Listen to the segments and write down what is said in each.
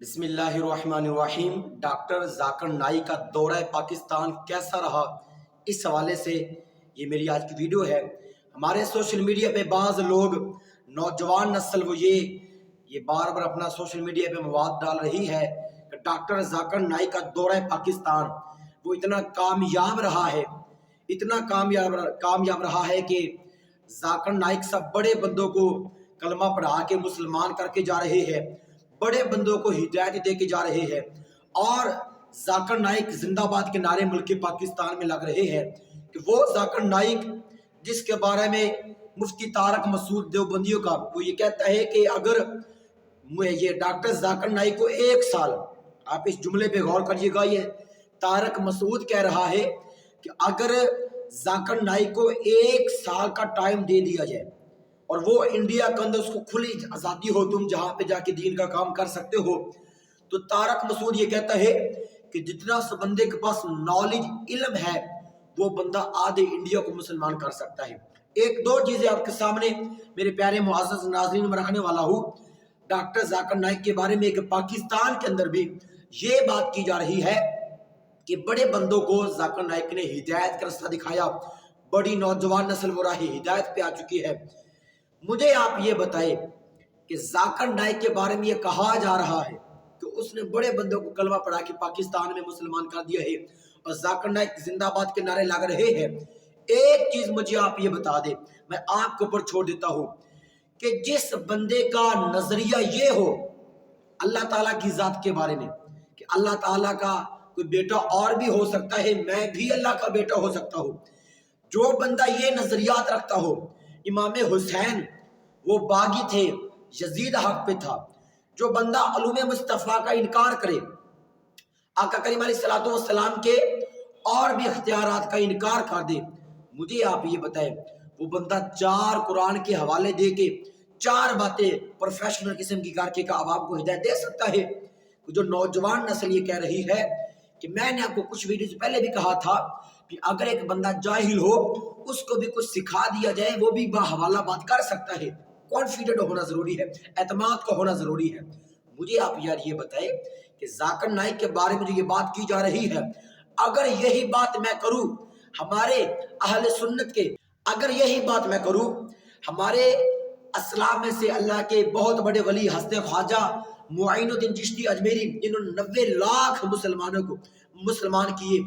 बिस्मिल्लाहिर्रहमानिर्रहीम। डॉक्टर जाकिर नाइक का दौरा पाकिस्तान कैसा रहा, इस हवाले से ये मेरी आज की वीडियो है। हमारे सोशल मीडिया पे बाज़ लोग, नौजवान नस्ल वो ये बार बार अपना सोशल मीडिया पे मवाद डाल रही है कि डॉक्टर जाकिर नाइक का दौरा पाकिस्तान वो इतना कामयाब रहा है, इतना कामयाब रहा है कि जाकिर नाइक सब बड़े बंदों को कलमा पढ़ा के मुसलमान करके जा रहे हैं, बड़े बंदों को हिदायत दे के जा रहे हैं। और जाकिर नाइक जिंदाबाद के नारे मुल्क पाकिस्तान में लग रहे हैं कि वो जाकिर नाइक जिसके बारे में मुफ्ती तारक मसूद देवबंदियों का वो ये कहता है कि अगर ये डॉक्टर जाकिर नाइक को एक साल, आप इस जुमले पे गौर करिएगा, ये तारक मसूद कह रहा है कि अगर जाकिर नाइक को एक साल का टाइम दे दिया जाए और वो इंडिया के अंदर उसको खुली आज़ादी हो, तुम जहाँ पे जाके दीन का काम कर सकते हो, तो तारक मसूद ये कहता है कि जितना उस बंदे के पास नॉलेज इल्म है वो बंदा आधे इंडिया को मुसलमान कर सकता है। एक दो चीज़ें आपके सामने मेरे प्यारे मुआज़्ज़ज़ नाज़रीन में रखने वाला हूँ डॉक्टर जाकिर नाइक के बारे में कि पाकिस्तान के अंदर भी ये बात की जा रही है कि बड़े बंदों को जाकिर नाइक ने हिदायत का रास्ता दिखाया, बड़ी नौजवान नस्ल वो राह हिदायत पे आ चुकी है। मुझे आप ये बताए कि जाकिर नाइक के बारे में ये कहा जा रहा है कि उसने बड़े बंदों को कलमा पढ़ा के पाकिस्तान में मुसलमान कर दिया है और जाकिर नाइक जिंदाबाद के नारे लग रहे हैं। एक चीज मुझे आप ये बता दे, मैं आपके ऊपर छोड़ देता हूं कि जिस बंदे का नजरिया ये हो अल्लाह ताला की जात के बारे में कि अल्लाह ताला का कोई बेटा और भी हो सकता है, मैं भी अल्लाह का बेटा हो सकता हूँ, जो बंदा ये नजरियात रखता हो, इमाम हुसैन वो बागी थे, यजीद हक पे था, जो बंदा अलूम मुस्तफ़ा का इनकार करे, आका करीम अलैहिस्सलातु वस्सलाम के और भी इख्तियारात का इनकार कर दे, मुझे आप ये बताएं वो बंदा चार कुरान के हवाले दे के चार बातें प्रोफेशनल किस्म की करके का आवाम को हिदायत दे सकता है? जो नौजवान नस्ल ये कह रही है कि मैंने आपको कुछ वीडियो से पहले भी कहा था कि अगर एक बंदा जाहिल हो उसको भी कुछ सिखा दिया जाए वो भी बाहवाला बात कर सकता है। कॉन्फिडेंट होना जरूरी है, एतमाद का होना जरूरी है। मुझे आप यार ये बताएं कि जाकिर नाइक के बारे में जो ये बात की जा रही है, अगर यही बात मैं करूं हमारे अहले सुन्नत के, अगर यही बात मैं करूं हमारे अस्लाम में से अल्लाह के बहुत बड़े वली हस्ते ख्वाजा मुइनुद्दीन चिश्ती अजमेरी, जिन्होंने 90 लाख मुसलमानों को मुसलमान किए,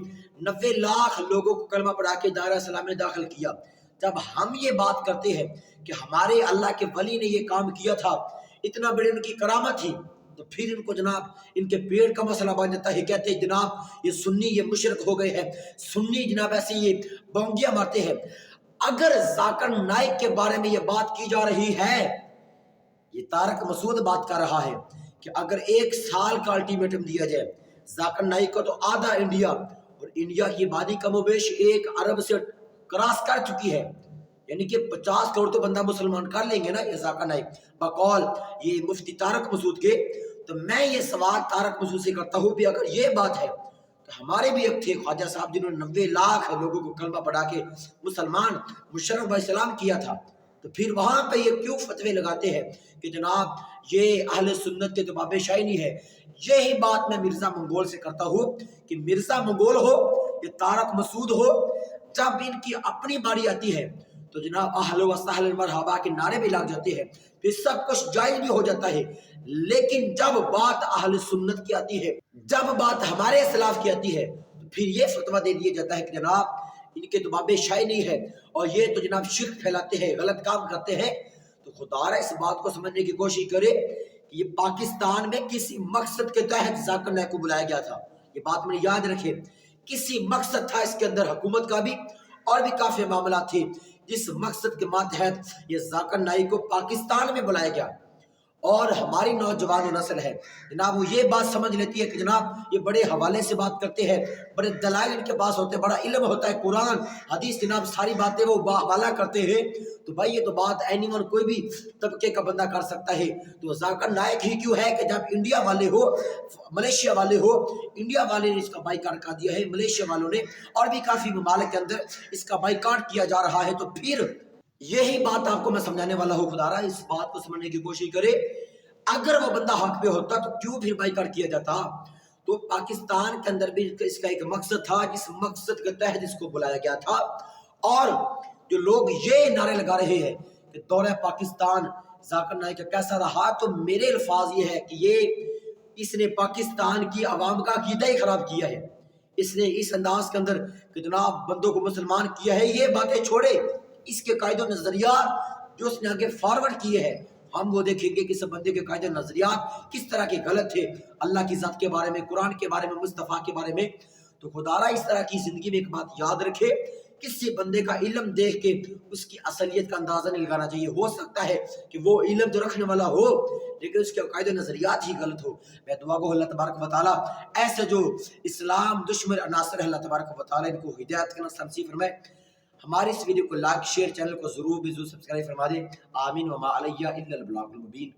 90 लाख लोगों को कलमा पढ़ा के दायरा इस्लाम में दाखिल किया, जब हम ये बात करते हैं कि हमारे अल्लाह के वली ने ये काम किया था, इतना बड़ी उनकी करामत थी, तो फिर इनको जनाब इनके पेड़ का मसला बन जाता है। कहते हैं जनाब ये सुन्नी, ये मुशरिक हो गए हैं, सुन्नी जनाब ऐसे ये बोंगियां मारते हैं। अगर जाकिर नाइक के बारे में ये बात की जा रही है, ये तारक मसूद बात कर रहा है कि अगर एक साल का अल्टीमेटम दिया जाए, जाकिर नाइक को तो आधा इंडिया, और इंडिया की आबादी कमोबेश 1 अरब से क्रॉस कर चुकी है, यानी कि 50 करोड़ तो बंदा मुसलमान कर लेंगे ना ये जाकिर नाइक बकौल ये मुफ्ती तारक मसूद के। तो मैं ये सवाल तारक मसूद से करता हूँ भी अगर ये बात है तो हमारे भी एक थे ख्वाजा साहब जिन्होंने 90 लाख लोगों को कलमा पढ़ा के मुसलमान मुशर्रफ भाई सलाम किया था, तो फिर वहां पे ये क्यों फतवे लगाते हैं कि जनाब ये अहले सुन्नत के दबाब शाही है। यही बात मैं मिर्जा मंगोल से करता हूँ कि मिर्जा मंगोल हो या तारक मसूद हो, जब इनकी अपनी बारी आती है तो जनाब अहले व सहले मरहबा के नारे भी लग जाते हैं, फिर सब कुछ जायज भी हो जाता है। लेकिन जब बात अहले सुन्नत की आती है, जब बात हमारे खिलाफ की आती है, तो फिर ये फतवा दे दिया जाता है कि जनाब इनके तो बाबे शाही नहीं है और ये तो जनाब शिर्क फैलाते हैं, गलत काम करते हैं। तो खुदारा इस बात को समझने की कोशिश करे कि ये पाकिस्तान में किसी मकसद के तहत जाकिर नाइक को बुलाया गया था, ये बात मैंने याद रखे, किसी मकसद था इसके अंदर, हुकूमत का भी और भी काफी मामला थे जिस मकसद के मातहत ये जाकिर नाइक को पाकिस्तान में बुलाया गया। और हमारी नौजवान नस्ल है जनाब वो ये बात समझ लेती है कि जनाब ये बड़े हवाले से बात करते हैं, बड़े दलाइल इनके पास होते हैं, बड़ा इल्म होता है, कुरान हदीस जनाब सारी बातें वो हवाला करते हैं। तो भाई ये तो बात एनीवन कोई भी तबके का बंदा कर सकता है। तो जाकिर नाइक ही क्यों है कि जब इंडिया वाले हो, मलेशिया वाले हो, इंडिया वाले ने इसका बाइकाट कर दिया है, मलेशिया वालों ने और भी काफी ममालिक के अंदर इसका बाइकाट किया जा रहा है। तो फिर यही बात आपको मैं समझाने वाला हूँ, खुदारा इस बात को समझने की कोशिश करे। अगर वो बंदा हक पे होता तो क्यों फिर बाइकाट किया जाता। तो पाकिस्तान के अंदर भी इसका एक मकसद था, जिस मकसद के तहत इसको बुलाया गया था। और जो लोग ये नारे लगा रहे हैं कि दौरा पाकिस्तान जाकिर नाइक का कैसा रहा, तो मेरे अल्फाज ये है कि इसने पाकिस्तान की आवाम का अकीदा ही खराब किया है। इसने इस अंदाज के अंदर कि जनाब बंदों को मुसलमान किया है, ये बातें छोड़े। इसके कायदो नजरिया जो उसने आगे फॉरवर्ड किए हैं, हम वो देखेंगे कि इस बंदे के कायदे नजरियात किस तरह के गलत थे अल्लाह की ज़ात के बारे में, कुरान के बारे में, मुस्तफ़ा के बारे में। तो खुदारा इस तरह की जिंदगी में एक बात याद रखे, किसी बंदे का इल्म देख के उसकी असलियत का अंदाजा नहीं लगाना चाहिए। हो सकता है कि वो इल्म तो रखने वाला हो लेकिन उसके कायदे नजरियात ही गलत हो। मैं दुआ को अल्लाह तबारक व तआला ऐसे जो इस्लाम दुश्मन अनासर है अल्लाह तबारक व तआला इनको हिदायत का नसीब फरमाए। हमारी इस वीडियो को लाइक शेयर, चैनल को जरूर भी जरूर सब्सक्राइब फरमा दें। आमीन व मा अलैया इल्लल बलागुल मुबीन।